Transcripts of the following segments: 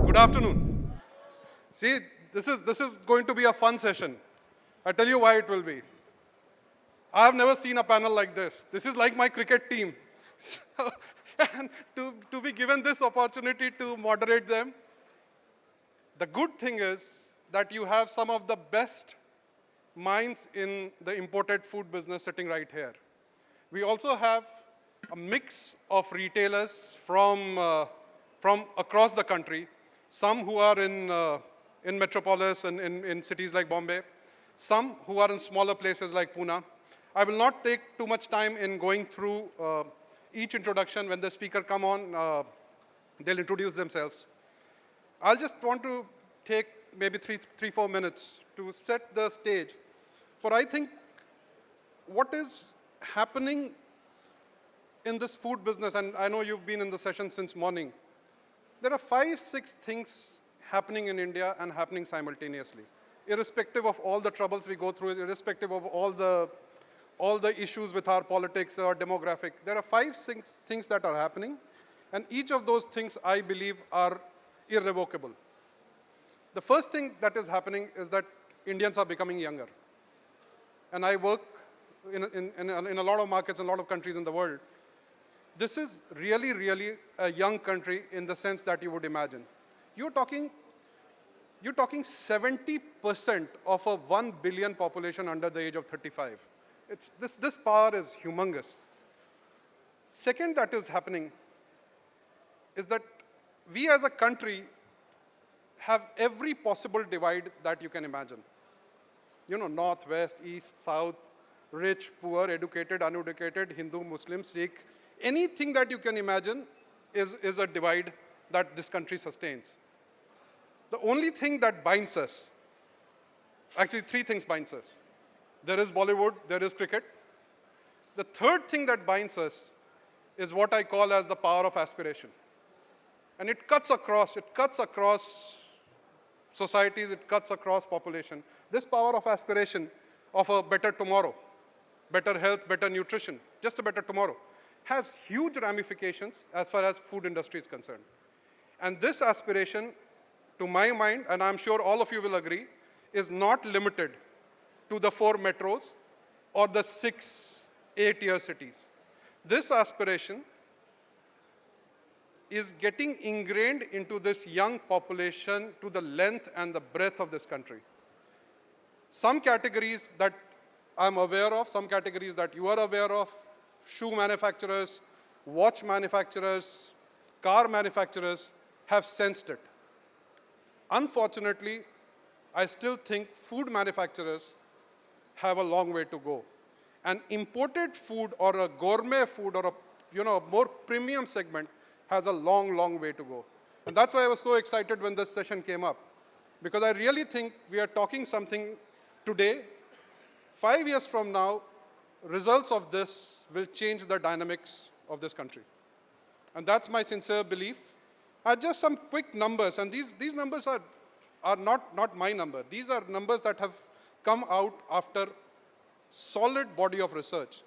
Good afternoon. See, this is going to be a fun session. I'll tell you why it will be. I have never seen a panel like this. This is like my cricket team. So, and to be given this opportunity to moderate them, the good thing is that you have some of the best minds in the imported food business sitting right here. We also have a mix of retailers from across the country, some who are in metropolis and in cities like Bombay, some who are in smaller places like Pune. I will not take too much time in going through each introduction. When the speaker come on, they'll introduce themselves. I'll just want to take maybe 4 minutes to set the stage for, I think, what is happening in this food business. And I know you've been in the session since morning. There are 5, 6 things happening in India and happening simultaneously, irrespective of all the troubles we go through, irrespective of all the issues with our politics or demographic. There are 5, 6 things that are happening, and each of those things, I believe, are irrevocable. The first thing that is happening is that Indians are becoming younger. And I work in a lot of markets, in a lot of countries in the world. This is really, really a young country in the sense that you would imagine. You're talking 70% of a 1 billion population under the age of 35. This power is humongous. Second that is happening is that we as a country have every possible divide that you can imagine. You know, north, west, east, south, rich, poor, educated, uneducated, Hindu, Muslim, Sikh. Anything that you can imagine is a divide that this country sustains. The only thing that binds us, actually 3 things binds us. There is Bollywood, there is cricket. The third thing that binds us is what I call as the power of aspiration. And it cuts across societies, it cuts across population. This power of aspiration of a better tomorrow, better health, better nutrition, just a better tomorrow, has huge ramifications as far as food industry is concerned. And this aspiration, to my mind, and I'm sure all of you will agree, is not limited to the 4 metros or the 6 8-tier cities. This aspiration is getting ingrained into this young population to the length and the breadth of this country. Some categories that I'm aware of, some categories that you are aware of, shoe manufacturers, watch manufacturers, car manufacturers have sensed it. Unfortunately, I still think food manufacturers have a long way to go. And imported food or a gourmet food or a more premium segment has a long, long way to go. And that's why I was so excited when this session came up. Because I really think we are talking something today. 5 years from now, results of this will change the dynamics of this country. And that's my sincere belief. Just some quick numbers, and these numbers are not my number. These are numbers that have come out after solid body of research.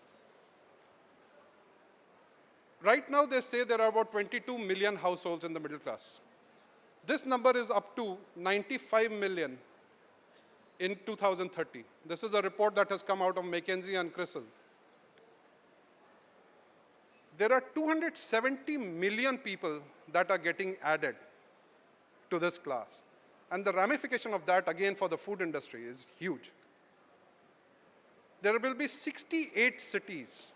Right now, they say there are about 22 million households in the middle class. This number is up to 95 million in 2030. This is a report that has come out of McKinsey and CRISIL. There are 270 million people that are getting added to this class. And the ramification of that, again, for the food industry is huge. There will be 68 cities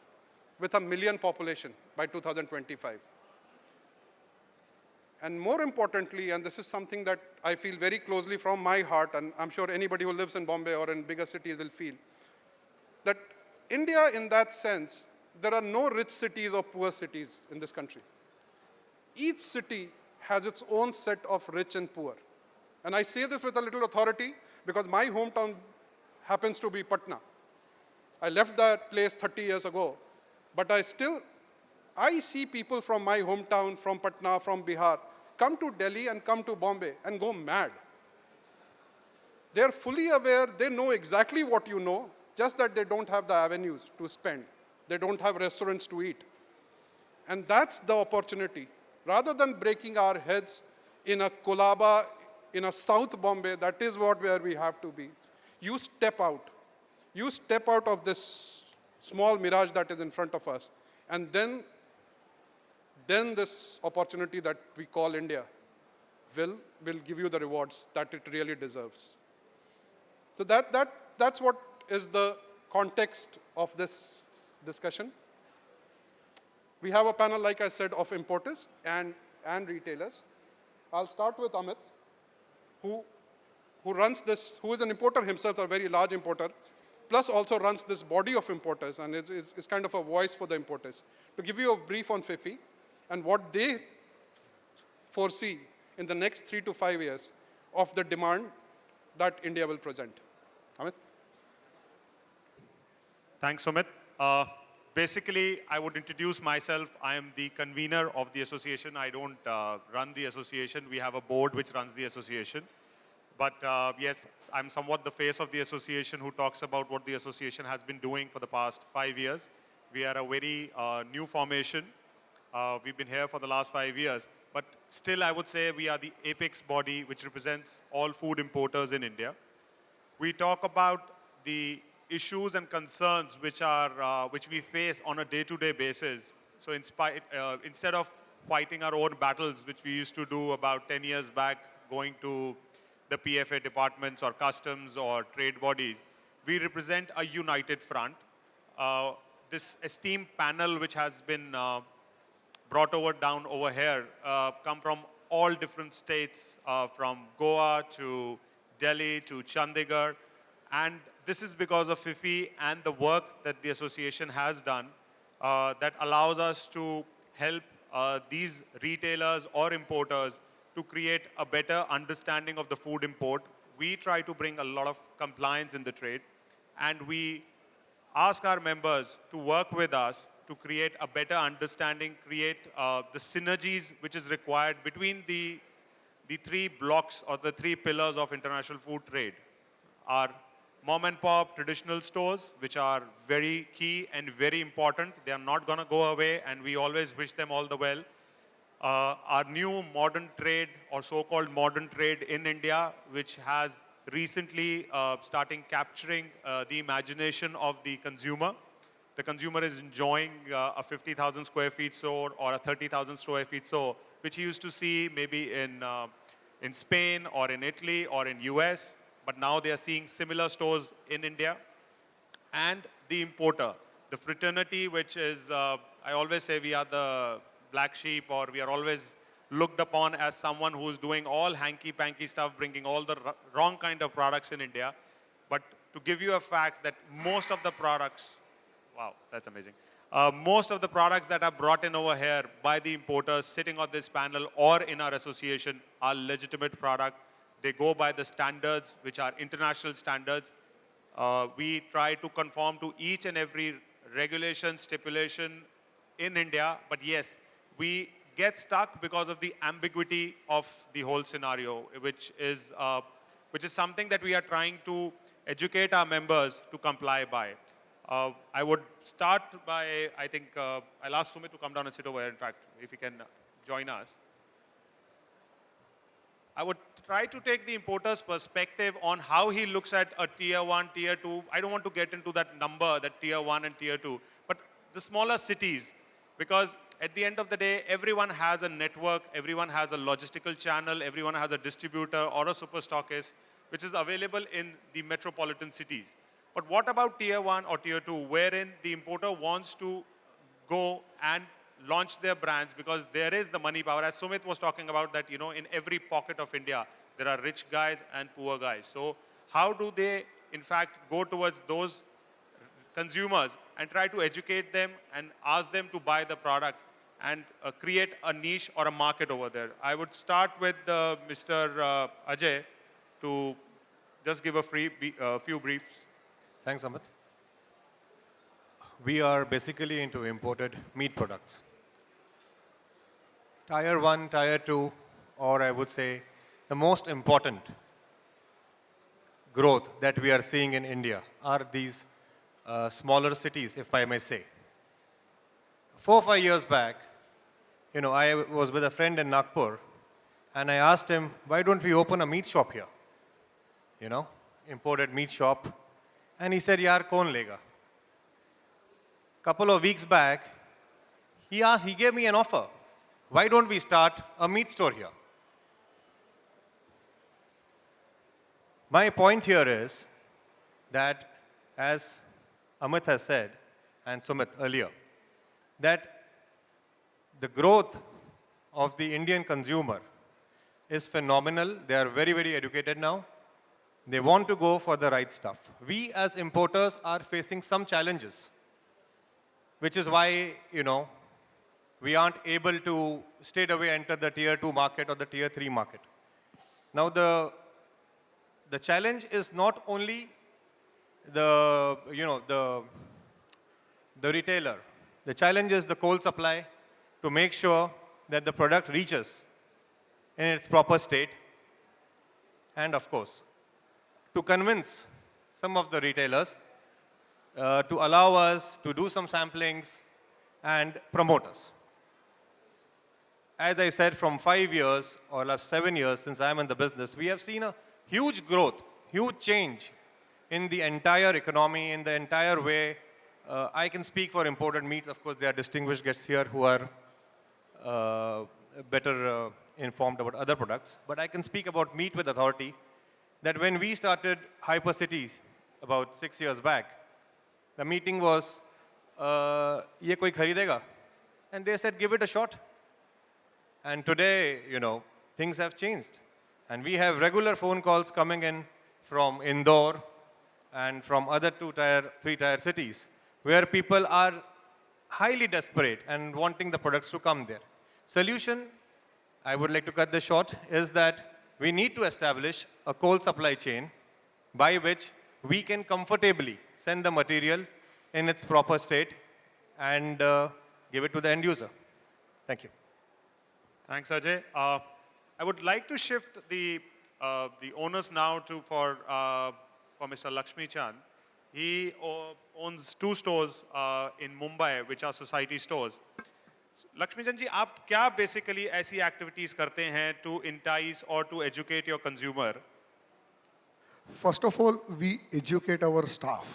with 1 million population by 2025. And more importantly, and this is something that I feel very closely from my heart, and I'm sure anybody who lives in Bombay or in bigger cities will feel, that India, in that sense, there are no rich cities or poor cities in this country. Each city has its own set of rich and poor. And I say this with a little authority because my hometown happens to be Patna. I left that place 30 years ago, but I see people from my hometown, from Patna, from Bihar, come to Delhi and come to Bombay and go mad. They're fully aware, they know exactly what you know, just that they don't have the avenues to spend. They don't have restaurants to eat. And that's the opportunity. Rather than breaking our heads in a Kolaba, in a South Bombay, that is where we have to be. You step out. You step out of this small mirage that is in front of us, and then this opportunity that we call India will give you the rewards that it really deserves. So that's what is the context of this discussion. We have a panel, like I said, of importers and retailers. I'll start with Amit, who runs this, who is an importer himself, a very large importer, plus also runs this body of importers, and it's kind of a voice for the importers. To give you a brief on Fifi and what they foresee in the next 3 to 5 years of the demand that India will present. Amit? Thanks, Sumit. Basically, I would introduce myself. I am the convener of the association. I don't run the association. We have a board which runs the association. But yes, I'm somewhat the face of the association who talks about what the association has been doing for the past 5 years. We are a very new formation. We've been here for the last 5 years. But still, I would say we are the apex body which represents all food importers in India. We talk about the issues and concerns which we face on a day-to-day basis. So instead of fighting our own battles, which we used to do about 10 years back, going to the PFA departments or customs or trade bodies, we represent a united front. This esteemed panel which has been brought down over here come from all different states, from Goa to Delhi to Chandigarh. And this is because of Fifi and the work that the association has done that allows us to help these retailers or importers to create a better understanding of the food import. We try to bring a lot of compliance in the trade, and we ask our members to work with us to create a better understanding, create the synergies which is required between the 3 blocks or the 3 pillars of international food trade. Our mom and pop traditional stores, which are very key and very important. They are not going to go away, and we always wish them all the well. Our new modern trade, or so-called modern trade in India, which has recently starting capturing the imagination of the consumer. The consumer is enjoying a 50,000 square feet store or a 30,000 square feet store, which he used to see maybe in Spain or in Italy or in US. But now they are seeing similar stores in India. And the importer, the fraternity, which is, I always say we are the black sheep, or we are always looked upon as someone who's doing all hanky-panky stuff, bringing all the wrong kind of products in India. But to give you a fact that most of the products, wow, that's amazing. Most of the products that are brought in over here by the importers sitting on this panel or in our association are legitimate product. They go by the standards, which are international standards. We try to conform to each and every regulation, stipulation in India. But yes, we get stuck because of the ambiguity of the whole scenario, which is something that we are trying to educate our members to comply by. I would start by, I think, I'll ask Sumit to come down and sit over here, in fact, if he can join us. I would try to take the importer's perspective on how he looks at a tier 1, tier 2. I don't want to get into that number, that tier 1 and tier 2, but the smaller cities, because at the end of the day, everyone has a network, everyone has a logistical channel, everyone has a distributor or a super stockist, which is available in the metropolitan cities. But what about tier 1 or tier 2, wherein the importer wants to go and launch their brands because there is the money power. As Sumit was talking about that, you know, in every pocket of India, there are rich guys and poor guys. So how do they, in fact, go towards those consumers and try to educate them and ask them to buy the product and create a niche or a market over there? I would start with Mr. Ajay to just give a few briefs. Thanks, Amit. We are basically into imported meat products. Tier 1, Tier 2, or I would say the most important growth that we are seeing in India are these smaller cities, if I may say. 4 or 5 years back, you know, I was with a friend in Nagpur, And I asked him, why don't we open a meat shop here? You know, imported meat shop. And he said, yaar, kaun lega? Couple of weeks back, he gave me an offer. Why don't we start a meat store here? My point here is that, as Amit has said, and Sumit earlier, that the growth of the Indian consumer is phenomenal. They are very, very educated now. They want to go for the right stuff. We as importers are facing some challenges, which is why, we aren't able to straight away enter the tier 2 market or the tier 3 market. Now, the challenge is not only the retailer. The challenge is the coal supply to make sure that the product reaches in its proper state. And of course, to convince some of the retailers to allow us to do some samplings and promote us. As I said, from 5 years or last 7 years since I'm in the business, we have seen a huge growth, huge change in the entire economy, in the entire way. I can speak for imported meats. Of course, there are distinguished guests here who are better informed about other products. But I can speak about meat with authority, that when we started Hypercity about 6 years back, the meeting was, ye koi kharidega? And they said, give it a shot. And today, things have changed. And we have regular phone calls coming in from Indore and from other 2-tier, 3-tier cities, where people are highly desperate and wanting the products to come there. Solution, I would like to cut this short, is that we need to establish a coal supply chain by which we can comfortably send the material in its proper state and give it to the end user. Thank you. Thanks, Ajay. I would like to shift the onus now for Mr. Lakshmi Chand. He owns 2 stores in Mumbai, which are society stores. Lakshmi Chand ji, आप क्या basically ऐसी activities करते हैं to entice or to educate your consumer? First of all, we educate our staff.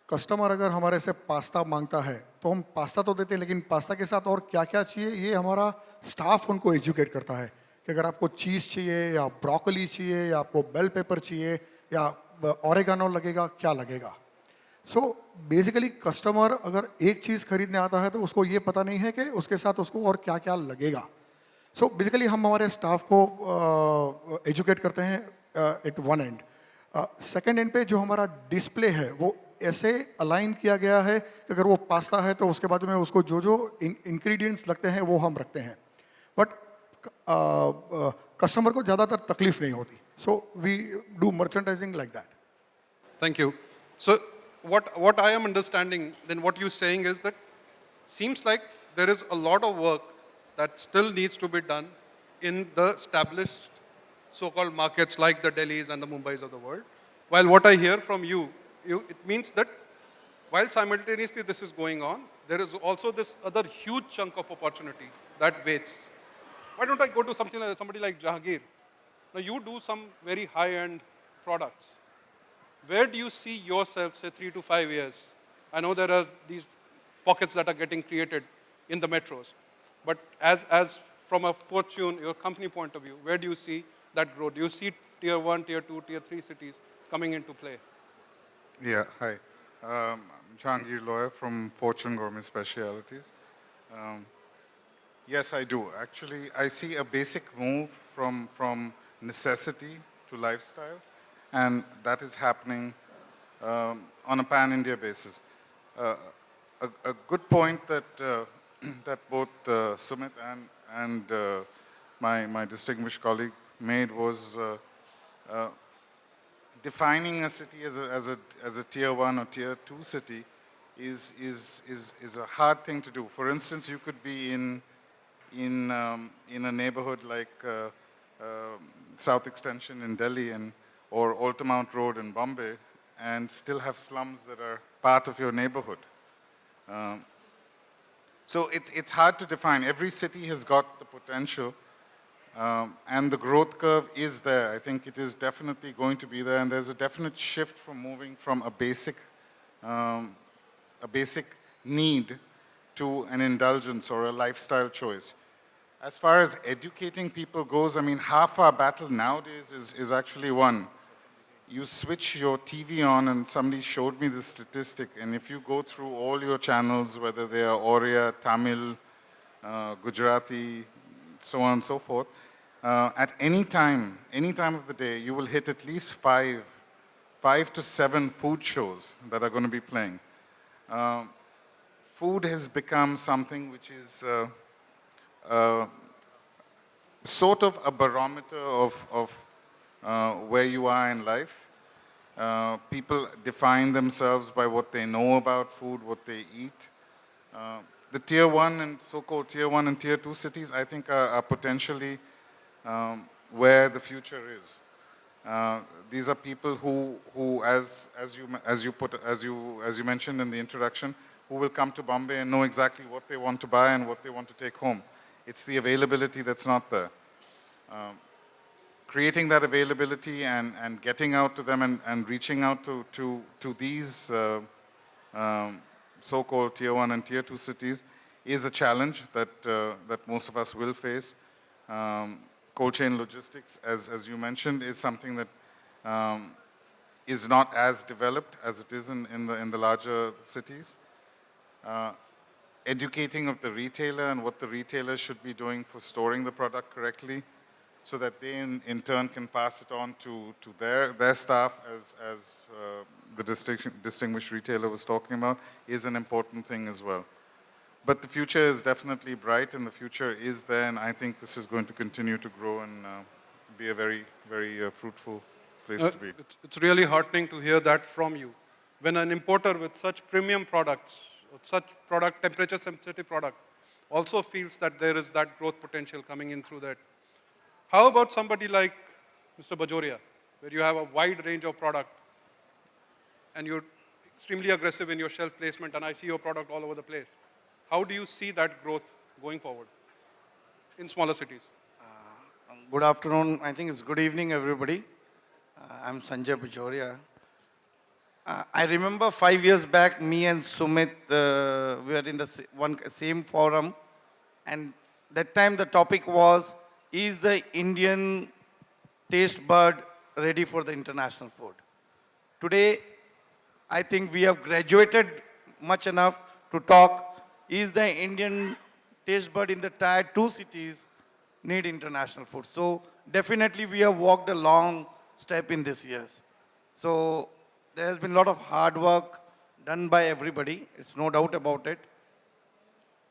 Customer अगर हमारे से pasta मांगता है तो हम पास्ता तो देते हैं, लेकिन पास्ता के साथ और क्या क्या चाहिए ये हमारा स्टाफ उनको एजुकेट करता है कि अगर आपको चीज़ चाहिए या ब्रोकली चाहिए या आपको बेल पेपर चाहिए या ऑरेगानो लगेगा, क्या लगेगा. सो बेसिकली कस्टमर अगर एक चीज़ खरीदने आता है तो उसको ये पता नहीं है कि उसके साथ उसको और क्या क्या लगेगा. सो बेसिकली हम हमारे स्टाफ को एजुकेट करते हैं at one end. Second end पे जो हमारा डिस्प्ले है वो ऐसे अलाइन किया गया है कि अगर वो पास्ता है तो उसके बाद में उसको जो जो इंग्रेडिएंट्स लगते हैं वो हम रखते हैं, बट कस्टमर को ज़्यादातर तकलीफ नहीं होती. So we do merchandising like that. Thank you. So what I am understanding, then what you're saying is that seems like there is a lot of work that still needs to be done in the established so-called markets like the Delhis and the Mumbais of the world. While what I hear from you, it means that while simultaneously this is going on, there is also this other huge chunk of opportunity that waits. Why don't I go to somebody like Jahangir? Now you do some very high-end products. Where do you see yourself, say 3 to 5 years? I know there are these pockets that are getting created in the metros, but as from a fortune, your company point of view, where do you see that growth? Do you see tier 1, tier 2, tier 3 cities coming into play? Yeah, hi. I'm Jahangir Lawyer from Fortune Gourmet Specialities. Yes, I do. Actually, I see a basic move from necessity to lifestyle, and that is happening on a pan-India basis. A good point that that both Sumit and my distinguished colleague made was defining a city as a tier 1 or tier 2 city is a hard thing to do. For instance, you could be in a neighborhood like South Extension in Delhi or Altamount Road in Bombay and still have slums that are part of your neighborhood. So it's hard to define. Every city has got the potential, And the growth curve is there. I think it is definitely going to be there, and there's a definite shift from moving from a basic need to an indulgence or a lifestyle choice. As far as educating people goes, I mean, half our battle nowadays is actually one. You switch your TV on, and somebody showed me this statistic, and if you go through all your channels, whether they are Oriya, Tamil, Gujarati, so on and so forth, at any time of the day, you will hit at least five to seven food shows that are going to be playing. Food has become something which is sort of a barometer of where you are in life. People define themselves by what they know about food, what they eat. The tier one and so-called tier one and tier two cities, I think, are potentially where the future is. These are people who as you mentioned in the introduction, who will come to Bombay and know exactly what they want to buy and what they want to take home. It's the availability that's not there. Creating that availability and getting out to them and reaching out to these so-called tier one and tier two cities is a challenge that most of us will face. Cold chain logistics, as you mentioned, is something that is not as developed as it is in the larger cities. Educating of the retailer and what the retailer should be doing for storing the product correctly, so that they in turn can pass it on to their staff, as the distinguished retailer was talking about, is an important thing as well. But the future is definitely bright, and the future is there, and I think this is going to continue to grow and be a very, very fruitful place to be. It's really heartening to hear that from you. When an importer with such premium products, such product, temperature sensitive product, also feels that there is that growth potential coming in through that. How about somebody like Mr. Bajoria, where you have a wide range of product and you're extremely aggressive in your shelf placement, and I see your product all over the place. How do you see that growth going forward in smaller cities? Good afternoon. I think it's good evening, everybody. I'm Sanjay Bajoria. I remember 5 years back, me and Sumit, we were in the same forum, and that time the topic was, is the Indian taste bud ready for the international food? Today, I think we have graduated much enough to talk, is the Indian taste bud in the tier 2 cities need international food? So definitely we have walked a long step in this years. So there has been a lot of hard work done by everybody. It's no doubt about it.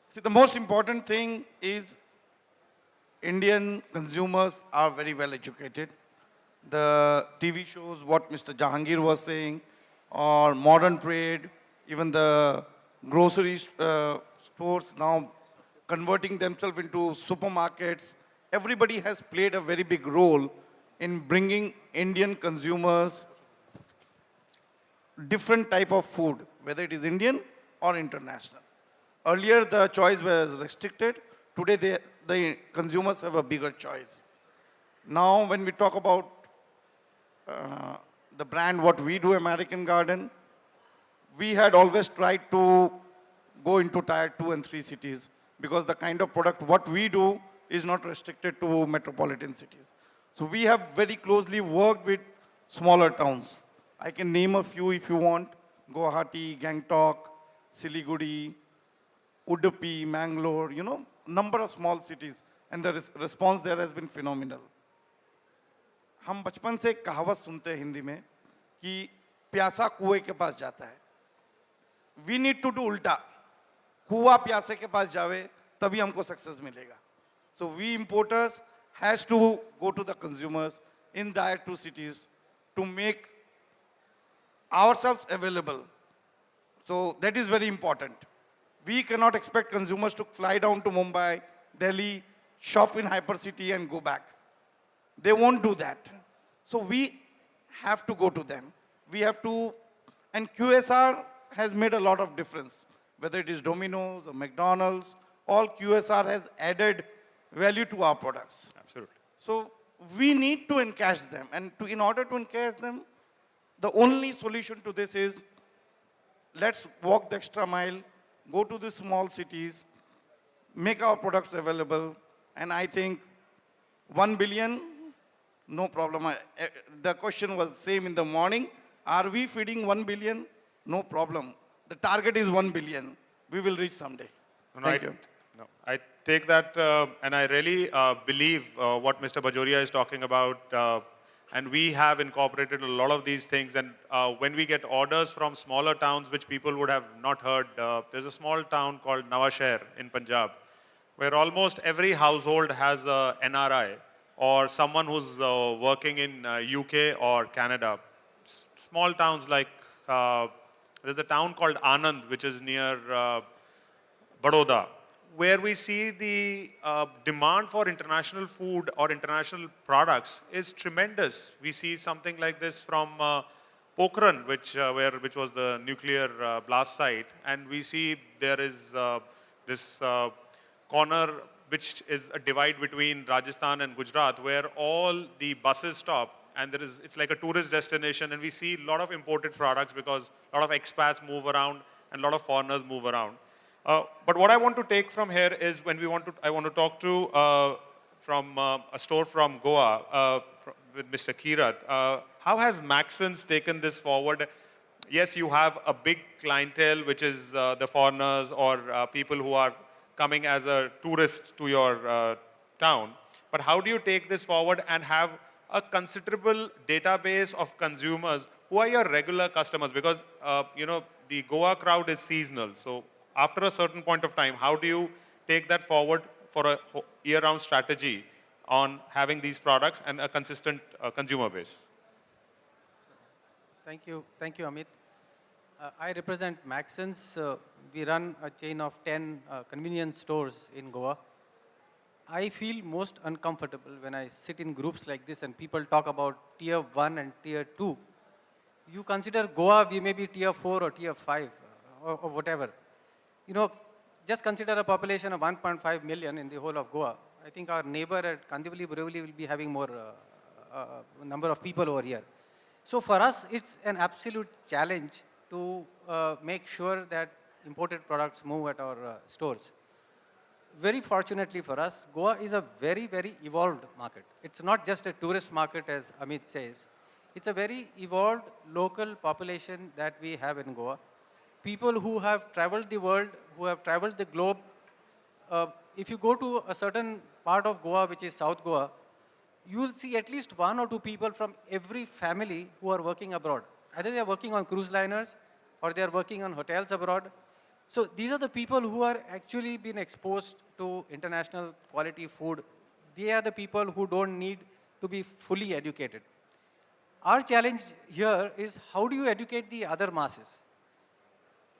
See, the most important thing is Indian consumers are very well educated. The TV shows, what Mr. Jahangir was saying, or modern trade, even the grocery stores now converting themselves into supermarkets. Everybody has played a very big role in bringing Indian consumers different type of food, whether it is Indian or international. Earlier, the choice was restricted. Today, the consumers have a bigger choice. Now, when we talk about the brand, what we do, American Garden, we had always tried to go into tier 2 and 3 cities, because the kind of product what we do is not restricted to metropolitan cities. So we have very closely worked with smaller towns. I can name a few if you want: Guwahati, Gangtok, Siliguri, Udupi, Mangalore, number of small cities, and the response there has been phenomenal. हम बचपन से कहावत सुनते हैं हिंदी में कि प्यासा कुएं के पास जाता है. We need to do उल्टा. कुआं प्यासे के पास जावे तभी हमको सक्सेस मिलेगा. So we importers has to go to the consumers in tier 2 cities to make ourselves available. So that is very important. We cannot expect consumers to fly down to Mumbai, Delhi, shop in hypercity and go back. They won't do that. So we have to go to them. We have to, and QSR has made a lot of difference. Whether it is Domino's or McDonald's, all QSR has added value to our products. Absolutely. So we need to encash them. And in order to encash them, the only solution to this is let's walk the extra mile, go to the small cities, make our products available. And I think 1 billion, no problem. The question was same in the morning. Are we feeding 1 billion? No problem. The target is 1 billion. We will reach someday. Thank you. No, I take that and I really believe what Mr. Bajoria is talking about. And we have incorporated a lot of these things. And when we get orders from smaller towns, which people would have not heard, there's a small town called Nawashahar in Punjab, where almost every household has a NRI or someone who's working in UK or Canada. Small towns like, there's a town called Anand, which is near Baroda, where we see the demand for international food or international products is tremendous. We see something like this from Pokhran, which was the nuclear blast site, and we see there is this corner which is a divide between Rajasthan and Gujarat, where all the buses stop, and it's like a tourist destination, and we see a lot of imported products because a lot of expats move around and a lot of foreigners move around. But what I want to take from here is I want to talk to from a store from Goa with Mr. Kirat. How has Maxon's taken this forward? Yes, you have a big clientele, which is the foreigners or people who are coming as a tourist to your town. But how do you take this forward and have a considerable database of consumers who are your regular customers? Because the Goa crowd is seasonal. So after a certain point of time, how do you take that forward for a year-round strategy on having these products and a consistent consumer base? Thank you, Amit. I represent Maxon's. We run a chain of 10 convenience stores in Goa. I feel most uncomfortable when I sit in groups like this and people talk about tier 1 and tier 2. You consider Goa, we may be tier 4 or tier 5 or whatever. Just consider a population of 1.5 million in the whole of Goa. I think our neighbor at Kandivali, Borivali will be having more number of people over here. So for us, it's an absolute challenge to make sure that imported products move at our stores. Very fortunately for us, Goa is a very, very evolved market. It's not just a tourist market, as Amit says. It's a very evolved local population that we have in Goa. People who have traveled the world, who have traveled the globe. If you go to a certain part of Goa, which is South Goa, you will see at least 1 or 2 people from every family who are working abroad. Either they are working on cruise liners or they are working on hotels abroad. So these are the people who are actually been exposed to international quality food. They are the people who don't need to be fully educated. Our challenge here is how do you educate the other masses?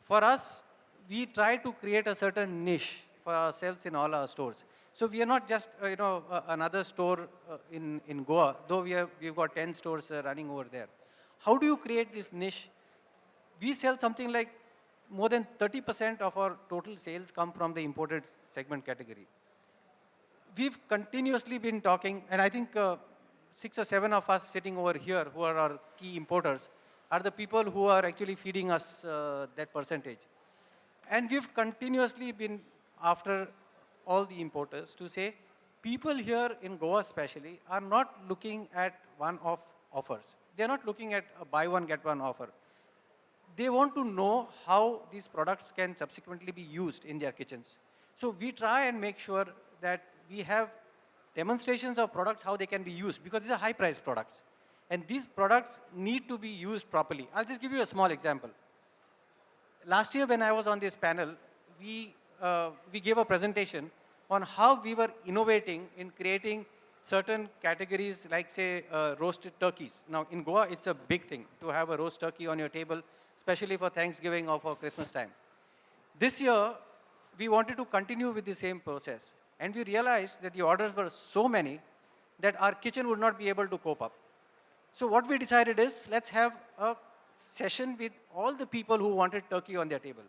For us, we try to create a certain niche for ourselves in all our stores. So we are not just another store in Goa, though we've got 10 stores running over there. How do you create this niche? We sell something like more than 30% of our total sales come from the imported segment category. We've continuously been talking, and I think 6 or 7 of us sitting over here who are our key importers are the people who are actually feeding us that percentage. And we've continuously been after all the importers to say, people here in Goa especially are not looking at one-off offers. They're not looking at a buy one, get one offer. They want to know how these products can subsequently be used in their kitchens. So we try and make sure that we have demonstrations of products, how they can be used, because these are high-priced products. And these products need to be used properly. I'll just give you a small example. Last year when I was on this panel, we gave a presentation on how we were innovating in creating certain categories like, say, roasted turkeys. Now, in Goa, it's a big thing to have a roast turkey on your table, especially for Thanksgiving or for Christmas time. This year, we wanted to continue with the same process. And we realized that the orders were so many that our kitchen would not be able to cope up. So what we decided is, let's have a session with all the people who wanted turkey on their table.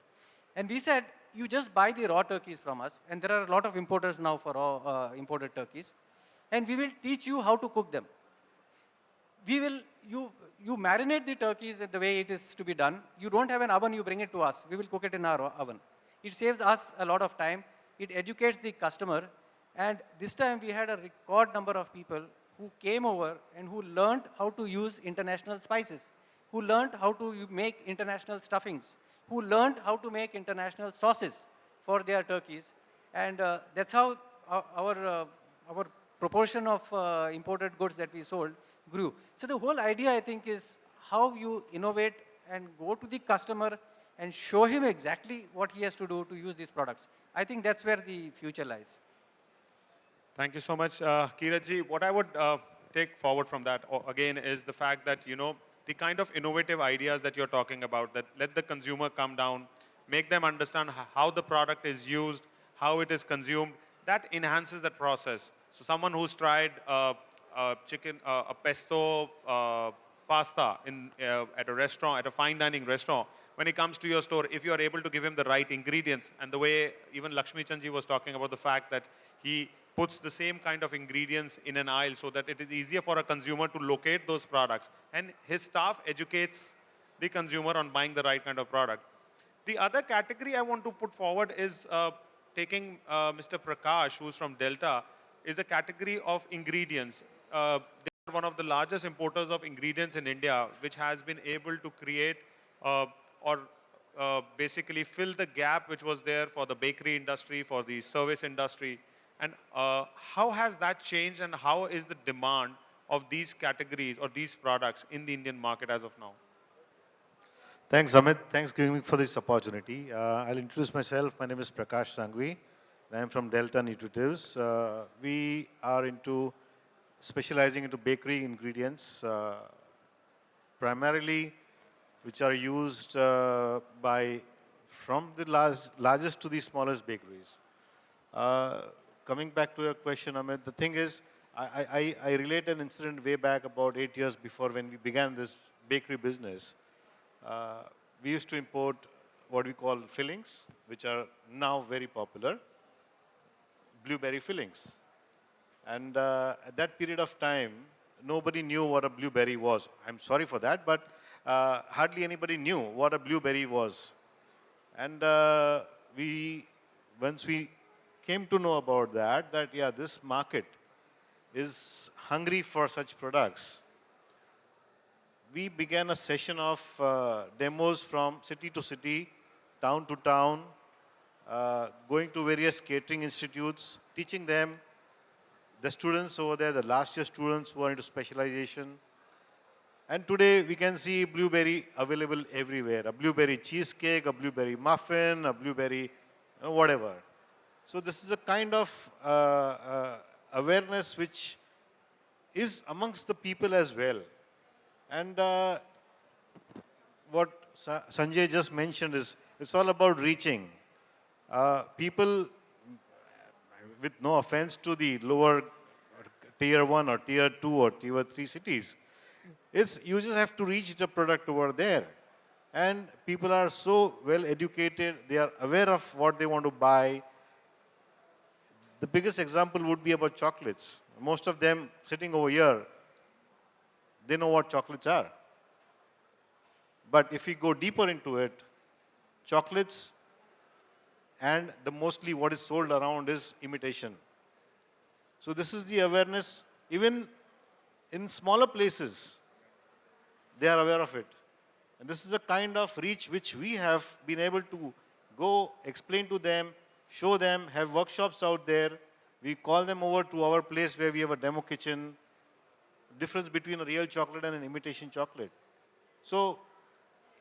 And we said, you just buy the raw turkeys from us, and there are a lot of importers now for raw imported turkeys. and we will teach you how to cook them. We will, you marinate the turkeys the way it is to be done. You don't have an oven, you bring it to us. We will cook it in our oven. It saves us a lot of time. It educates the customer. And this time we had a record number of people who came over and who learned how to use international spices, who learned how to make international stuffings, who learned how to make international sauces for their turkeys. And that's how our proportion of imported goods that we sold grew. So the whole idea, I think, is how you innovate and go to the customer and show him exactly what he has to do to use these products. I think that's where the future lies. Thank you so much, Kiratji. What I would take forward from that, again, is the fact that, you know, the kind of innovative ideas that you're talking about, that let the consumer come down, make them understand how the product is used, how it is consumed, that enhances that process. So someone who's tried a pesto pasta at a restaurant, at a fine dining restaurant, when he comes to your store, if you are able to give him the right ingredients, and the way even Lakshmi Chandji was talking about the fact that he puts the same kind of ingredients in an aisle so that it is easier for a consumer to locate those products, and his staff educates the consumer on buying the right kind of product. The other category I want to put forward is taking Mr. Prakash, who's from Delta, is a category of ingredients. They are one of the largest importers of ingredients in India, which has been able to create basically fill the gap which was there for the bakery industry, for the service industry. And how has that changed, and how is the demand of these categories or these products in the Indian market as of now? Thanks, Amit. Thanks for giving me for this opportunity. I'll introduce myself. My name is Prakash Sangvi. I am from Delta Nutritives. We are into specializing into bakery ingredients, primarily which are used from the largest to the smallest bakeries. Coming back to your question, Amit, the thing is, I relate an incident way back about 8 years before when we began this bakery business. We used to import what we call fillings, which are now very popular, blueberry fillings. And at that period of time, nobody knew what a blueberry was. I'm sorry for that, but hardly anybody knew what a blueberry was. And once we came to know about that yeah, this market is hungry for such products, we began a session of demos from city to city, town to town, going to various catering institutes, teaching them, the students over there, the last year students who are into specialization. And today we can see blueberry available everywhere. A blueberry cheesecake, a blueberry muffin, a blueberry whatever. So this is a kind of awareness which is amongst the people as well. And what Sanjay just mentioned is, it's all about reaching. People, with no offense to the lower tier 1 or tier 2 or tier 3 cities, you just have to reach the product over there. And people are so well educated, they are aware of what they want to buy. The biggest example would be about chocolates. Most of them sitting over here, they know what chocolates are. But if we go deeper into it, chocolates and mostly what is sold around is imitation. So this is the awareness. Even in smaller places, they are aware of it. And this is a kind of reach which we have been able to go explain to them, show them, have workshops out there. We call them over to our place where we have a demo kitchen. Difference between a real chocolate and an imitation chocolate. So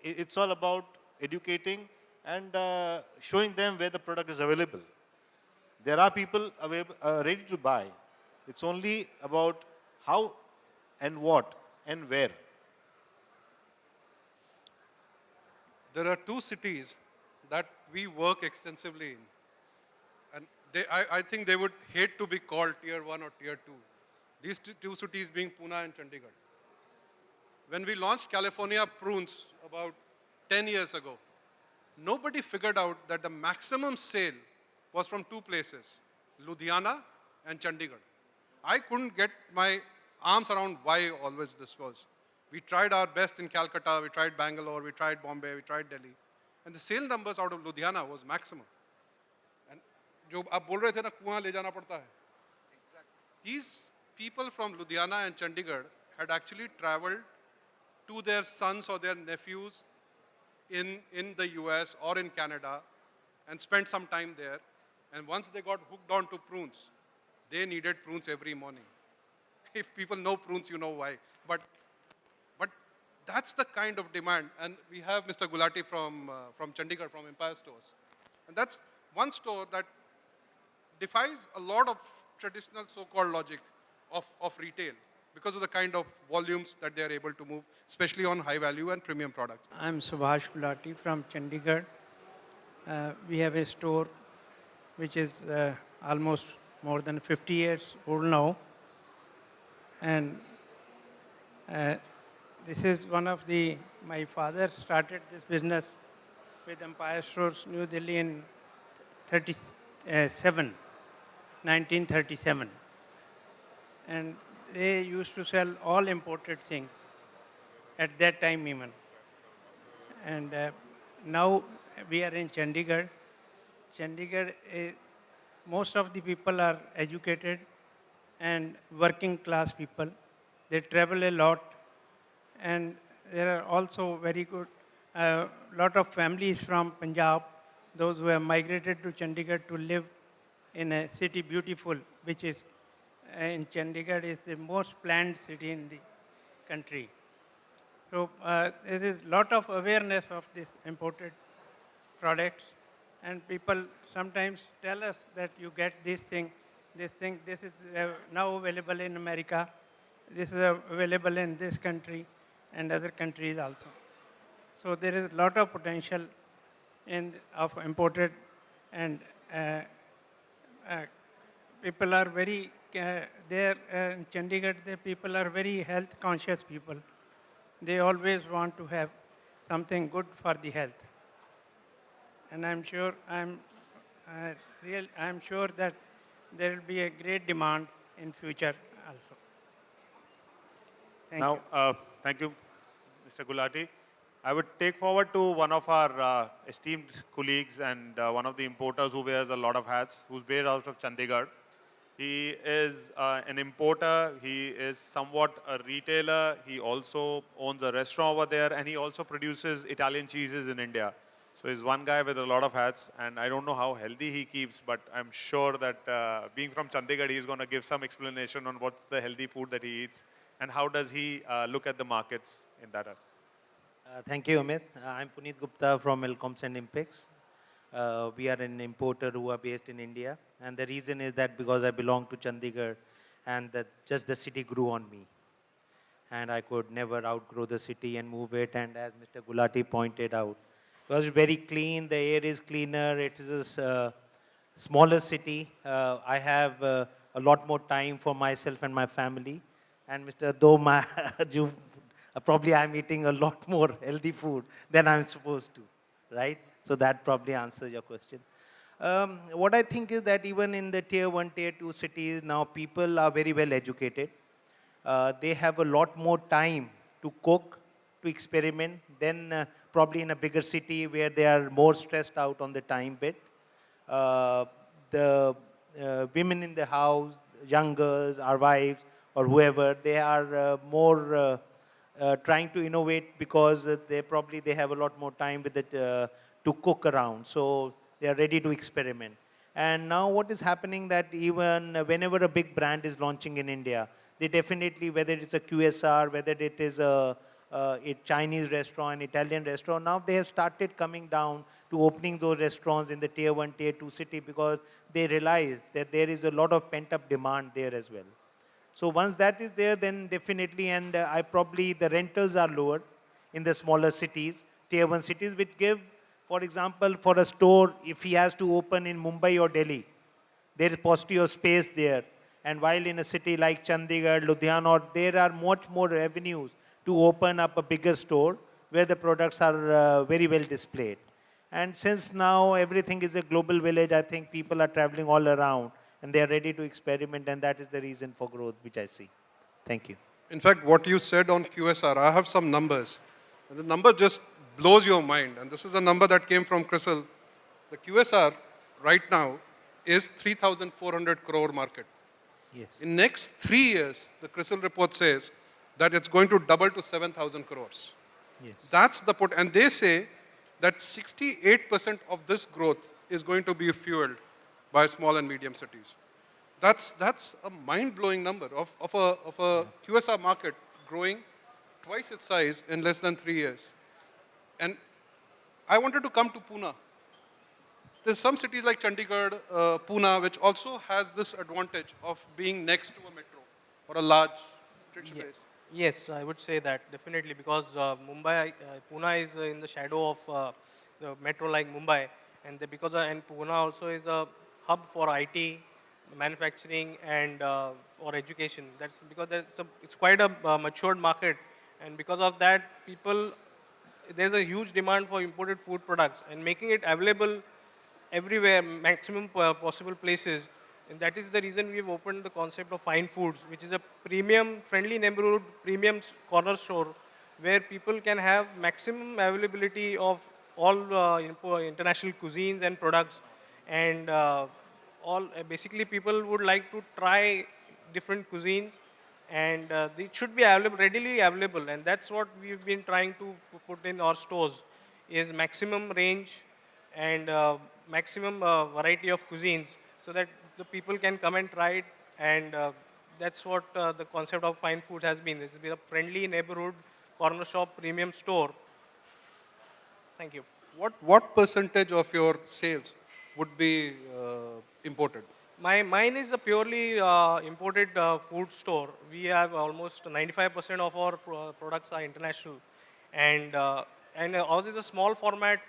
it's all about educating and showing them where the product is available. There are people ready to buy. It's only about how and what and where. There are two cities that we work extensively in. And I think they would hate to be called tier 1 or tier 2. These two cities being Pune and Chandigarh. When we launched California prunes about 10 years ago, nobody figured out that the maximum sale was from two places, Ludhiana and Chandigarh. I couldn't get my arms around why always this was. We tried our best in Calcutta, we tried Bangalore, we tried Bombay, we tried Delhi. And the sale numbers out of Ludhiana was maximum. And जो आप बोल रहे थे ना कुआं ले जाना पड़ता है. These people from Ludhiana and Chandigarh had actually traveled to their sons or their nephews in the US or in Canada and spent some time there. And once they got hooked on to prunes, they needed prunes every morning. If people know prunes, you know why. But that's the kind of demand. And we have Mr. Gulati from Chandigarh, from Empire Stores. And that's one store that defies a lot of traditional so-called logic of retail because of the kind of volumes that they are able to move, especially on high value and premium products. I'm Subhash Gulati from Chandigarh. We have a store which is almost more than 50 years old now. And this is one of my father started this business with Empire Stores, New Delhi in 1937. And they used to sell all imported things at that time even. And now we are in Chandigarh. Chandigarh, most of the people are educated and working class people. They travel a lot, and there are also very good, lot of families from Punjab, those who have migrated to Chandigarh to live in a city beautiful, which is in Chandigarh is the most planned city in the country. So there is a lot of awareness of this imported products, and people sometimes tell us that you get this thing, this is now available in America, this is available in this country and other countries also. So there is a lot of potential of imported, and people are very, there in Chandigarh, the people are very health conscious people. They always want to have something good for the health. And I'm sure, I'm sure that there will be a great demand in future also. Thank you. Thank you, Mr. Gulati. I would take forward to one of our esteemed colleagues and one of the importers who wears a lot of hats, who's based out of Chandigarh. He is an importer, he is somewhat a retailer, he also owns a restaurant over there, and he also produces Italian cheeses in India. So he's one guy with a lot of hats, and I don't know how healthy he keeps, but I'm sure that being from Chandigarh, he's going to give some explanation on what's the healthy food that he eats, and how does he look at the markets in that aspect. Thank you, Amit. I'm Puneet Gupta from Elcoms and Impex. We are an importer who are based in India. And the reason is that because I belong to Chandigarh, and that just the city grew on me. And I could never outgrow the city and move it. And as Mr. Gulati pointed out, it was very clean, the air is cleaner, it is a smaller city. I have a lot more time for myself and my family. And Mr. Doma, probably I'm eating a lot more healthy food than I'm supposed to, right? So that probably answers your question. What I think is that even in the tier 1, tier 2 cities, now people are very well educated. They have a lot more time to cook, to experiment, than probably in a bigger city where they are more stressed out on the time bit. The women in the house, young girls, our wives, or whoever, they are more trying to innovate because they have a lot more time with it to cook around. So they are ready to experiment. And now what is happening that even whenever a big brand is launching in India, they definitely, whether it's a QSR, whether it is a Chinese restaurant, Italian restaurant, now they have started coming down to opening those restaurants in the tier 1, tier 2 city because they realize that there is a lot of pent-up demand there as well. So once that is there, then definitely, and the rentals are lower in the smaller cities, tier 1 cities, which give, for example, for a store, if he has to open in Mumbai or Delhi, there is paucity of space there. And while in a city like Chandigarh, Ludhiana, there are much more avenues to open up a bigger store where the products are very well displayed. And since now everything is a global village, I think people are traveling all around. and they are ready to experiment, and that is the reason for growth which I see. Thank you. In fact, what you said on QSR, I have some numbers. And the number just blows your mind. And this is a number that came from CRISIL. The QSR right now is 3,400 crore market. Yes. In next 3 years, the CRISIL report says that it's going to double to 7,000 crores. Yes. That's the put. And they say that 68% of this growth is going to be fueled by small and medium cities. That's a mind-blowing number of a QSR market growing twice its size in less than 3 years. And I wanted to come to Pune. There's some cities like Chandigarh, Pune, which also has this advantage of being next to a metro or a large rich place. Yes, I would say that definitely, because Pune is in the shadow of the metro like Mumbai, and and Pune also is a hub for IT, manufacturing, and for education. That's because it's quite a matured market, and because of that, there's a huge demand for imported food products, and making it available everywhere, maximum possible places. And that is the reason we've opened the concept of Fine Foods, which is a premium, friendly neighborhood, premium corner store where people can have maximum availability of all international cuisines and products. And basically people would like to try different cuisines, and they should be available, readily available. And that's what we've been trying to put in our stores, is maximum range and maximum variety of cuisines, so that the people can come and try it. And that's what the concept of Fine Food has been. This has been a friendly neighborhood corner shop premium store. Thank you. What percentage of your sales would be imported? Mine is a purely imported food store. We have almost 95% of our products are international, and ours is a small format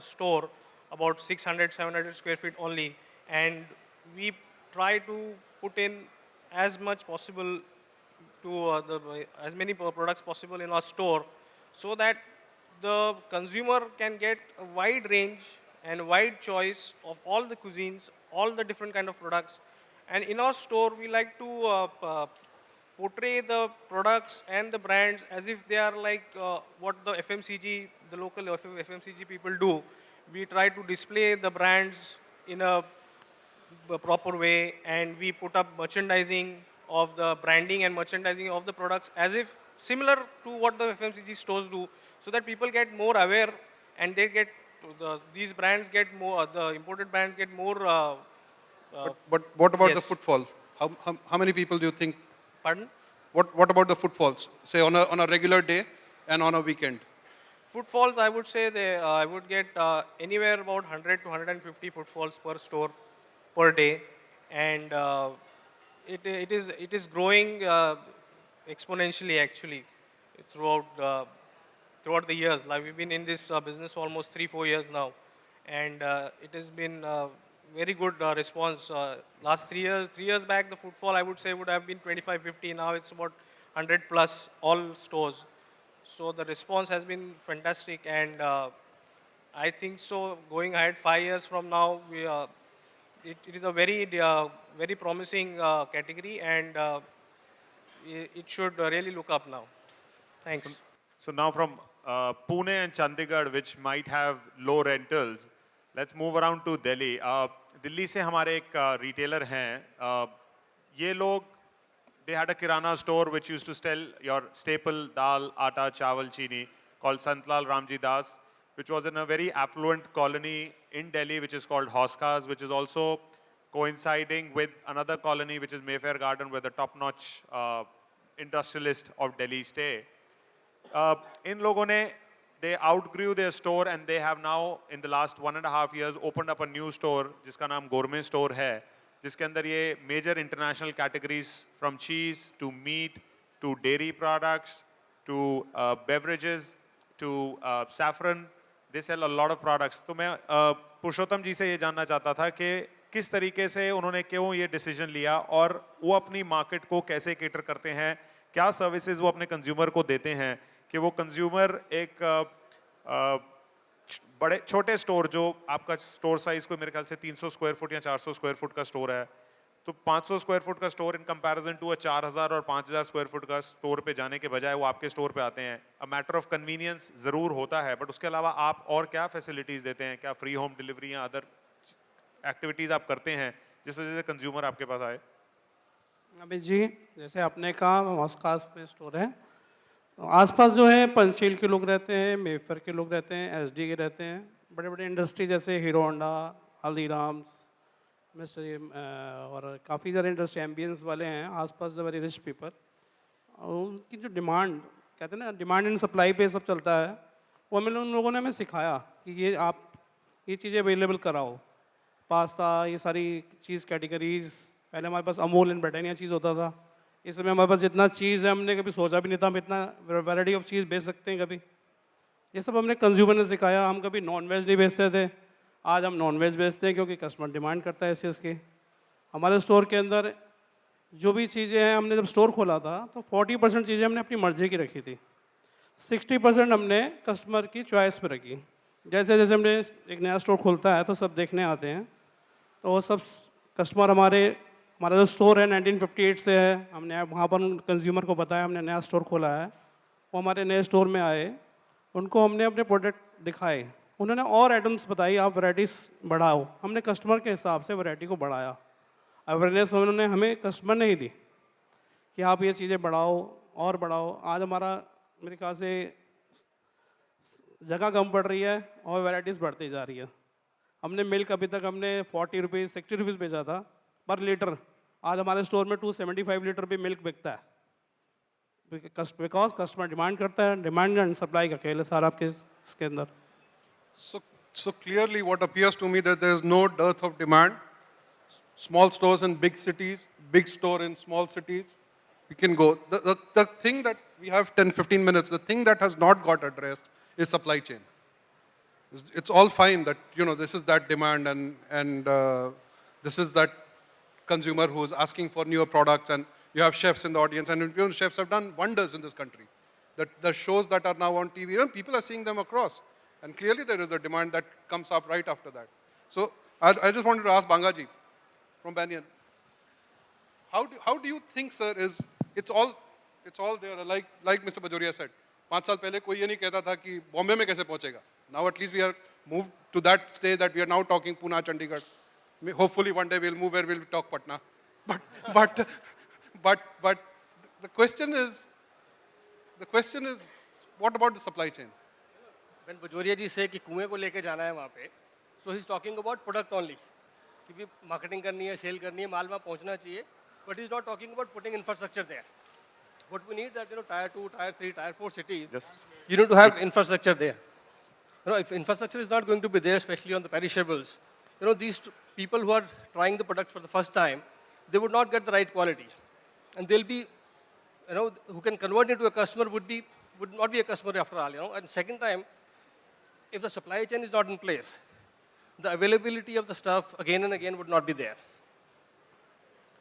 store, about 600, 700 square feet only, and we try to put in as much possible to as many products possible in our store, so that the consumer can get a wide range and wide choice of all the cuisines, all the different kind of products. And in our store, we like to portray the products and the brands as if they are like what the FMCG, the local FMCG people do. We try to display the brands in a proper way, and we put up merchandising of the branding and merchandising of the products as if similar to what the FMCG stores do, so that people get more aware, and they get these brands get more, the imported brands get more. But what about the Yes. footfall? How many people do you think? Pardon? What about the footfalls? Say on a regular day and on a weekend. Footfalls, I would say I would get anywhere about 100 to 150 footfalls per store per day, and it is growing exponentially actually throughout the years. Like, we've been in this business for almost 3-4 years now, and it has been very good response. Last 3 years back, the footfall I would say would have been 25-50. Now it's about 100 plus all stores. So the response has been fantastic, and I think so going ahead 5 years from now, it is a very promising category, and it should really look up now. Thanks. So now from Pune and Chandigarh, which might have low rentals, let's move around to Delhi. Delhi से हमारे एक retailer हैं. ये लोग, they had a kirana store which used to sell your staple dal, atta, chawal, chini, called Santlal Ramji Das, which was in a very affluent colony in Delhi, which is called Hoskas, which is also coinciding with another colony, which is Mayfair Garden, where the top-notch industrialist of Delhi stay. In लोगों ने, they outgrew their store, and they have now, in the last 1.5 years, opened up a new store, जिसका नाम Gourmet Store है, जिसके अंदर ये major international categories from cheese to meat to dairy products to beverages to saffron, they sell a lot of products. तो मैं पुरुषोत्तम जी से ये जानना चाहता था कि किस तरीके से उन्होंने क्यों ये decision लिया, और वो अपनी market को कैसे cater करते हैं, क्या services वो अपने consumer को देते हैं, कि वो कंज्यूमर एक बड़े छोटे स्टोर, जो आपका स्टोर साइज को मेरे ख्याल से 300 स्क्वायर फुट या 400 स्क्वायर फुट का स्टोर है, तो 500 स्क्वायर फुट का स्टोर इन कंपैरिजन टू 4000 और 5000 स्क्वायर फुट का स्टोर पे जाने के बजाय वो आपके स्टोर पे आते हैं. अ मैटर ऑफ कन्वीनियंस ज़रूर होता है, बट उसके अलावा आप और क्या फैसिलिटीज़ देते हैं? क्या फ्री होम डिलीवरी या अदर एक्टिविटीज़ आप करते हैं जिस वजह से कंज्यूमर आपके पास आए? अभी जी, जैसे आपने कहा आसपास में स्टोर है, तो आसपास जो है पंचशील के लोग रहते हैं, मेफर के लोग रहते हैं, एसडी के रहते हैं, बड़े बड़े इंडस्ट्री जैसे हीरो होंडा, हल्दीराम्स, मिस्टर और काफ़ी सारे इंडस्ट्री एम्बियंस वाले हैं आसपास, द वेरी रिच पीपल. उनकी जो डिमांड कहते हैं ना, डिमांड एंड सप्लाई पे सब चलता है, वो हमें उन लोगों ने हमें सिखाया कि ये आप ये चीज़ें अवेलेबल कराओ. पास्ता, ये सारी चीज़ कैटेगरीज, पहले हमारे पास अमूल एंड ब्रिटानिया चीज़ होता था. इस समय हमारे पास जितना चीज़ है हमने कभी सोचा भी नहीं था हम इतना वैरायटी ऑफ चीज़ बेच सकते हैं कभी. ये सब हमने कंज्यूमर ने सिखाया. हम कभी नॉन वेज नहीं बेचते थे, आज हम नॉन वेज बेचते हैं क्योंकि कस्टमर डिमांड करता है इस चीज़ की. हमारे स्टोर के अंदर जो भी चीज़ें हैं, हमने जब स्टोर खोला था तो 40% चीज़ें हमने अपनी मर्जी की रखी थी, 60% हमने कस्टमर की चॉइस पे रखी. जैसे जैसे हमने एक नया स्टोर खुलता है तो सब देखने आते हैं, तो वो सब कस्टमर हमारा जो स्टोर है 1958 से है, हमने वहाँ पर कंज्यूमर को बताया हमने नया स्टोर खोला है. वो हमारे नए स्टोर में आए, उनको हमने अपने प्रोडक्ट दिखाए, उन्होंने और आइटम्स बताई, आप वैराइटीज़ बढ़ाओ. हमने कस्टमर के हिसाब से वैरायटी को बढ़ाया. अवेयरनेस उन्होंने हमें कस्टमर ने ही दी कि आप ये चीज़ें बढ़ाओ और बढ़ाओ. आज हमारा मेरे ख्याल से जगह कम पड़ रही है और वैराइटीज़ बढ़ती जा रही है. हमने मिल्क अभी तक हमने 40 रुपीज़ 60 रुपीज़ बेचा था पर लीटर, आज हमारे स्टोर में 275 लीटर भी मिल्क बिकता है. बिकॉज कस्टमर डिमांड करता है, डिमांड एंड सप्लाई का खेल है सारा आपके इसके अंदर. So clearly what appears to me that there is no dearth of demand. Small stores in big cities, big store in small cities, we can go. The thing that we have 10-15 minutes, the thing that has not got addressed is supply chain. It's all fine that, this is that demand and this is that consumer who is asking for newer products, and you have chefs in the audience, and chefs have done wonders in this country. The shows that are now on TV, people are seeing them across. And clearly there is a demand that comes up right after that. So I just wanted to ask Bangaji from Banyan, how do you think, sir, it's all there, like Mr. Bajoria said, 5 साल पहले कोई ये नहीं कहता था कि बॉम्बे में कैसे पहुंचेगा. Now at least we are moved to that stage that we are now talking Pune, Chandigarh. Hopefully one day we'll move where we'll talk Patna. But the question is, what about the supply chain? When Bajoria ji say कि कुएं को लेके जाना है वहाँ पे, so he's talking about product only. कि भी marketing करनी है, sale करनी है, माल वहाँ पहुँचना चाहिए, but he's not talking about putting infrastructure there. What we need that tier 2, tier 3, tier 4 cities, you need to have infrastructure there. If infrastructure is not going to be there, especially on the perishables, these people who are trying the product for the first time, they would not get the right quality, and they'll be, who can convert into a customer would not be a customer after all. And second time, if the supply chain is not in place, the availability of the stuff again and again would not be there.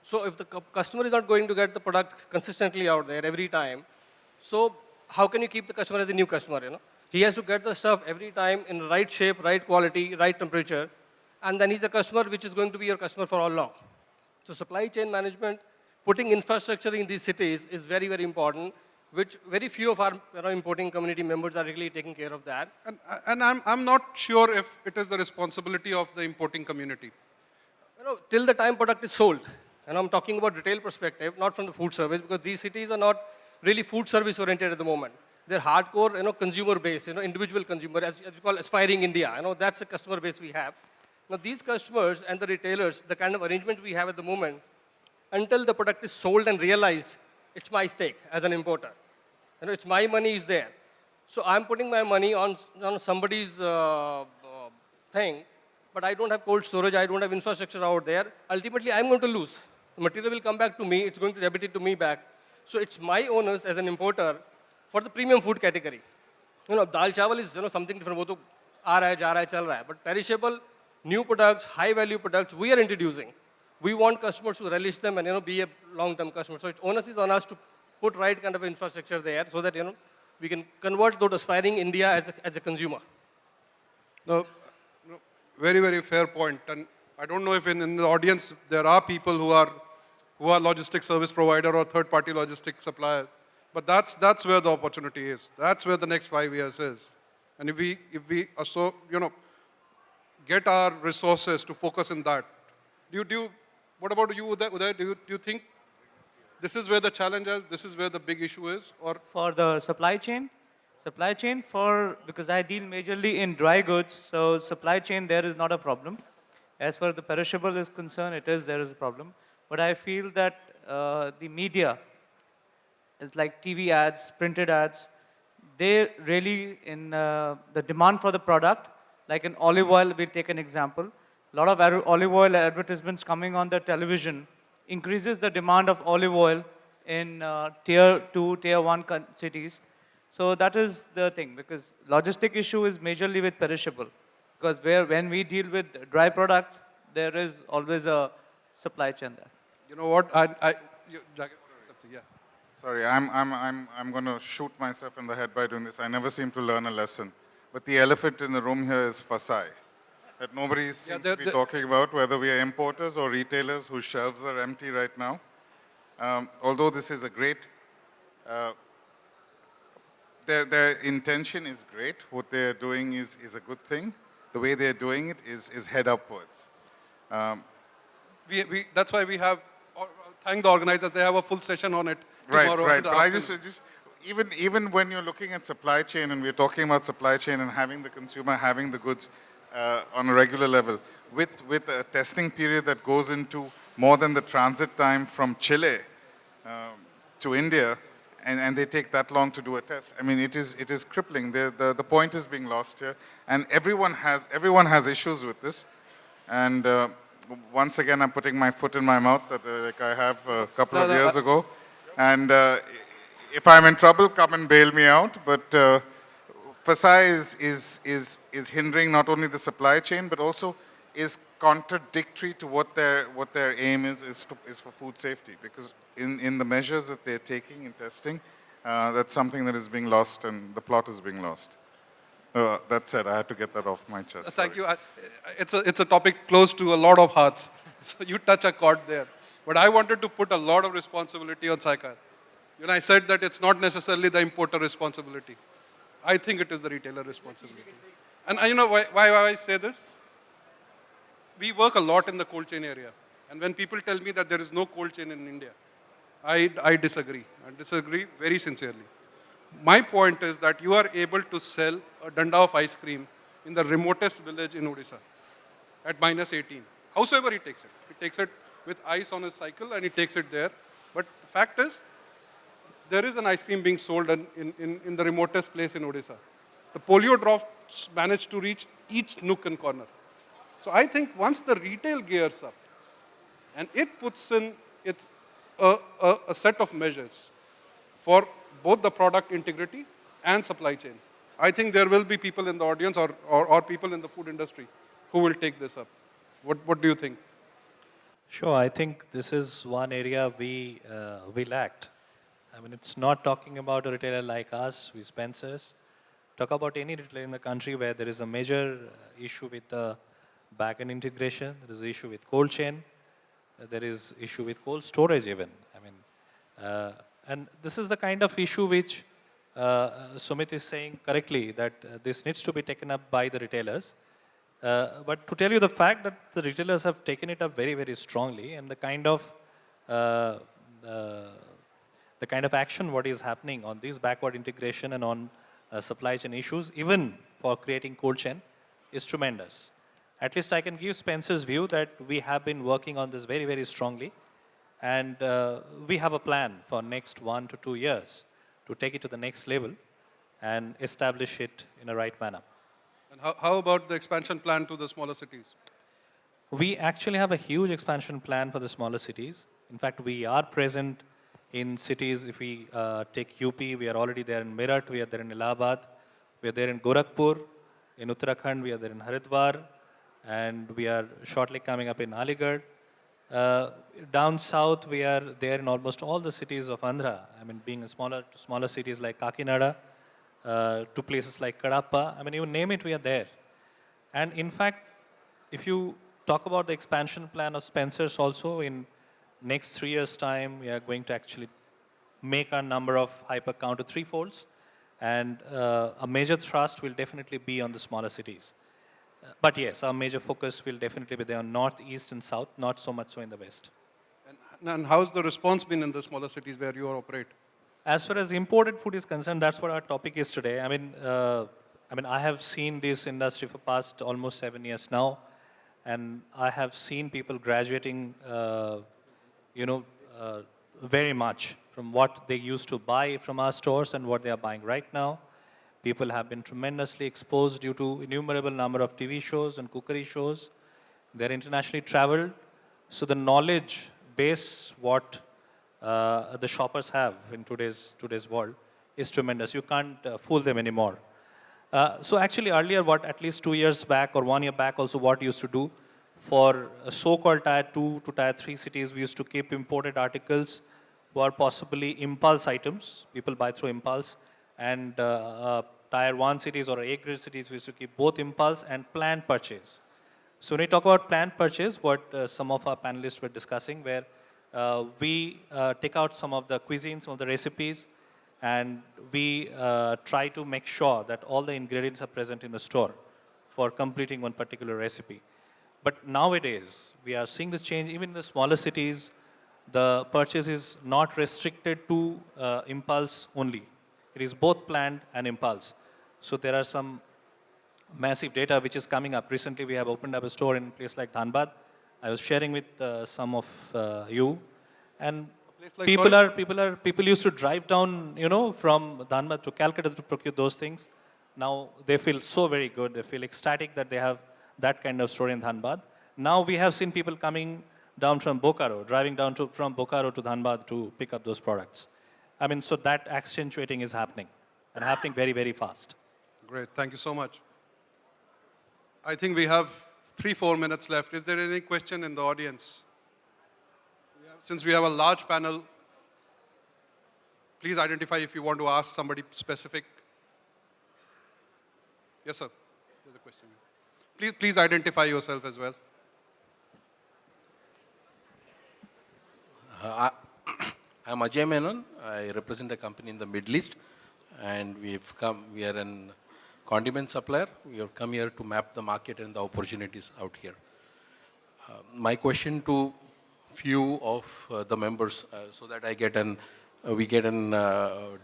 So if the customer is not going to get the product consistently out there every time, so how can you keep the customer as a new customer, He has to get the stuff every time in the right shape, right quality, right temperature, and then he's a customer which is going to be your customer for all long. So supply chain management, putting infrastructure in these cities is very, very important, which very few of our importing community members are really taking care of that. And I'm not sure if it is the responsibility of the importing community. Till the time product is sold, and I'm talking about retail perspective, not from the food service, because these cities are not really food service oriented at the moment. They're hardcore, consumer base, individual consumer, as you call aspiring India. That's the customer base we have. Now these customers and the retailers, the kind of arrangement we have at the moment, until the product is sold and realized, it's my stake as an importer. It's my money is there. So I'm putting my money on somebody's thing, but I don't have cold storage, I don't have infrastructure out there. Ultimately, I'm going to lose. The material will come back to me, it's going to debit it to me back. So it's my onus as an importer for the premium food category. Dal chawal is something different. वो तो आ रहा है, जा रहा है, चल रहा है. But perishable, new products, high value products, we are introducing. We want customers to relish them and be a long-term customer. So it's onus is on us to put right kind of infrastructure there so that we can convert those aspiring India as a consumer. No, very, very fair point. And I don't know if in the audience there are people who are logistics service provider or third-party logistics suppliers. But that's where the opportunity is. That's where the next 5 years is. And if we also, get our resources to focus in that. What about you, Uday? Do you think this is where the challenge is? This is where the big issue is? Or For the supply chain, because I deal majorly in dry goods, so supply chain there is not a problem. As far as the perishable is concerned, there is a problem. But I feel that the media, it's like TV ads, printed ads, they really in the demand for the product, like in olive oil, we take an example. A lot of olive oil advertisements coming on the television increases the demand of olive oil in tier 2, tier 1 cities. So that is the thing, because logistic issue is majorly with perishable. Because when we deal with dry products, there is always a supply chain there. you know what? Yeah. Sorry, I'm going to shoot myself in the head by doing this. I never seem to learn a lesson. But the elephant in the room here is Fasai, that nobody seems to be talking about, whether we are importers or retailers whose shelves are empty right now. Although this is a great, their intention is great. What they're doing is a good thing. The way they're doing it is head upwards. That's why we have, thank the organizers, they have a full session on it tomorrow. Right. But I just even when you're looking at supply chain, and we're talking about supply chain and having the consumer having the goods on a regular level, with a testing period that goes into more than the transit time from Chile to India, and they take that long to do a test. I mean, it is crippling. The point is being lost here, and everyone has issues with this. And once again, I'm putting my foot in my mouth that like I have a couple of years ago. And if I'm in trouble, come and bail me out. But Fasai is hindering not only the supply chain, but also is contradictory to what their aim is for food safety. Because in the measures that they're taking in testing, that's something that is being lost, and the plot is being lost. That said, I had to get that off my chest. Thank you. It's a topic close to a lot of hearts. So you touch a chord there. But I wanted to put a lot of responsibility on Saikar. I said that it's not necessarily the importer responsibility. I think it is the retailer responsibility. And you know why I say this? We work a lot in the cold chain area. And when people tell me that there is no cold chain in India, I disagree. I disagree very sincerely. My point is that you are able to sell a danda of ice cream in the remotest village in Odisha at -18. Howsoever he takes it. He takes it with ice on his cycle and he takes it there. But the fact is, there is an ice cream being sold in the remotest place in Odisha. The polio drops managed to reach each nook and corner. So I think once the retail gears up and it puts in a set of measures for both the product integrity and supply chain, I think there will be people in the audience or people in the food industry who will take this up. What do you think? Sure, I think this is one area we lacked. I mean, it's not talking about a retailer like us, we Spencers. Talk about any retailer in the country where there is a major issue with the back-end integration, there is an issue with cold chain, there is issue with cold storage even. I mean, and this is the kind of issue which Sumit is saying correctly, that this needs to be taken up by the retailers. But to tell you the fact that the retailers have taken it up very, very strongly, and the kind of action what is happening on this backward integration and on supply chain issues, even for creating cold chain, is tremendous. At least I can give Spencer's view that we have been working on this very, very strongly, and we have a plan for next 1 to 2 years to take it to the next level and establish it in a right manner. And how about the expansion plan to the smaller cities? We actually have a huge expansion plan for the smaller cities. In fact, we are present in cities. If we take UP, we are already there in Meerut, we are there in Allahabad, we are there in Gorakhpur, in Uttarakhand, we are there in Haridwar, and we are shortly coming up in Aligarh. Down south, we are there in almost all the cities of Andhra. I mean, being smaller cities like Kakinada, to places like Kadapa. I mean, you name it, we are there. And in fact, if you talk about the expansion plan of Spencer's also. In next 3 years' time, we are going to actually make our number of hyper count to 3-folds. And a major thrust will definitely be on the smaller cities. But yes, our major focus will definitely be there on north, east, and south, not so much so in the west. And how's the response been in the smaller cities where you operate? As far as imported food is concerned, that's what our topic is today. I mean, I have seen this industry for past almost 7 years now, and I have seen people graduating, very much from what they used to buy from our stores and what they are buying right now. People have been tremendously exposed due to innumerable number of TV shows and cookery shows. They're internationally traveled, so the knowledge base what the shoppers have in today's world is tremendous. You can't fool them anymore. So actually earlier, what at least 2 years back or 1 year back also what used to do for so-called tier 2 to tier 3 cities, we used to keep imported articles who are possibly impulse items. People buy through impulse. And tier 1 cities or A-grade cities, we used to keep both impulse and planned purchase. So when we talk about planned purchase, what some of our panelists were discussing, where we take out some of the cuisine, some of the recipes, and we try to make sure that all the ingredients are present in the store for completing one particular recipe. But nowadays, we are seeing the change, even in the smaller cities, the purchase is not restricted to impulse only. It is both planned and impulse. So there are some massive data which is coming up. Recently, we have opened up a store in a place like Dhanbad. I was sharing with some of you, and Like people used to drive down, from Dhanbad to Calcutta to procure those things. Now they feel so very good. They feel ecstatic that they have that kind of store in Dhanbad. Now we have seen people coming down from Bokaro, driving down from Bokaro to Dhanbad to pick up those products. I mean, so that accentuating is happening, and happening very, very fast. Great, thank you so much. I think we have 3-4 minutes left. Is there any question in the audience? Since we have a large panel, please identify if you want to ask somebody specific. Yes, sir. There's a question. Please identify yourself as well. I'm Ajay Menon. I represent a company in the Middle East, and we are a condiment supplier. We have come here to map the market and the opportunities out here. My question to few of the members, so that we get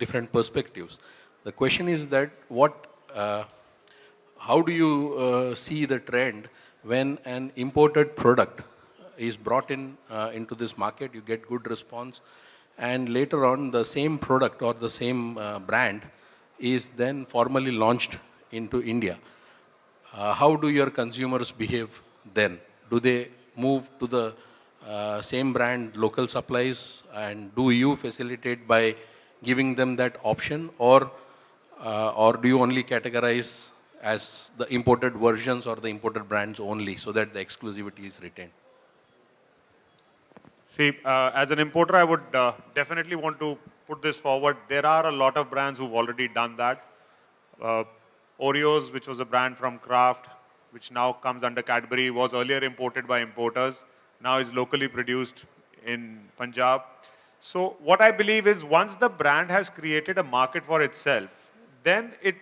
different perspectives. The question is that how do you see the trend when an imported product is brought into this market, you get good response, and later on the same product or the same brand is then formally launched into India. How do your consumers behave then? Do they move to the same brand local supplies, and do you facilitate by giving them that option, or do you only categorize as the imported versions or the imported brands only so that the exclusivity is retained? See, as an importer, I would definitely want to put this forward. There are a lot of brands who've already done that. Oreos, which was a brand from Kraft, which now comes under Cadbury, was earlier imported by importers, now is locally produced in Punjab. So what I believe is once the brand has created a market for itself, then there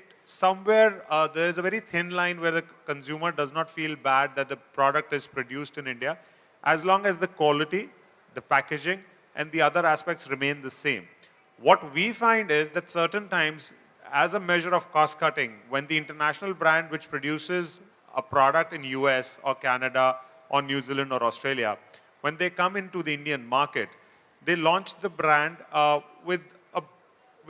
is a very thin line where the consumer does not feel bad that the product is produced in India, as long as the quality, the packaging, and the other aspects remain the same. What we find is that certain times, as a measure of cost cutting, when the international brand which produces a product in US or Canada or New Zealand or Australia, when they come into the Indian market, they launch the brand with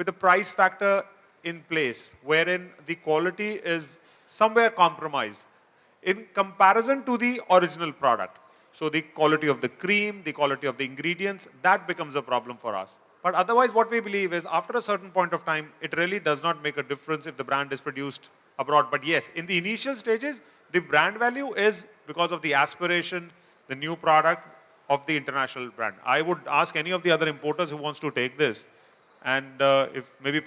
a price factor in place, wherein the quality is somewhere compromised in comparison to the original product. So the quality of the cream, the quality of the ingredients, that becomes a problem for us. But otherwise, what we believe is after a certain point of time, it really does not make a difference if the brand is produced abroad. But yes, in the initial stages, the brand value is because of the aspiration, the new product of the international brand. I would ask any of the other importers who wants to take this, and if maybe...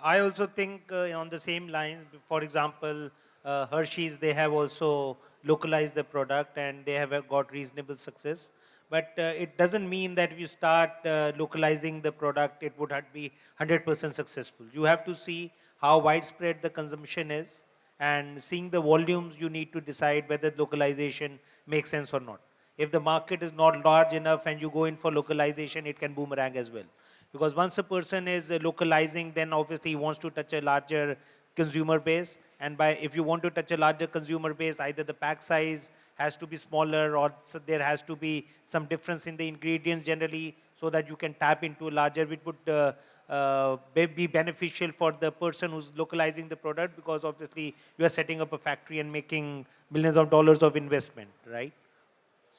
I also think on the same lines, for example, Hershey's, they have also localized the product and they have got reasonable success. But it doesn't mean that if you start localizing the product, it would be 100% successful. You have to see how widespread the consumption is, and seeing the volumes, you need to decide whether localization makes sense or not. If the market is not large enough and you go in for localization, it can boomerang as well. Because once a person is localizing, then obviously he wants to touch a larger consumer base. And if you want to touch a larger consumer base, either the pack size has to be smaller, or there has to be some difference in the ingredients generally, so that you can tap into a larger, it would be beneficial for the person who's localizing the product, because obviously you are setting up a factory and making millions of dollars of investment, right?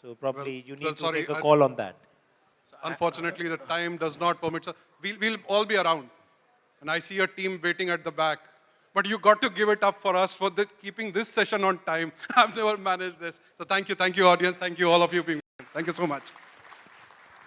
So probably you need to take a call on that. Unfortunately, the time does not permit. So we'll all be around. And I see a team waiting at the back. But you got to give it up for us for keeping this session on time. I've never managed this. So thank you, audience. Thank you, all of you. Thank you so much.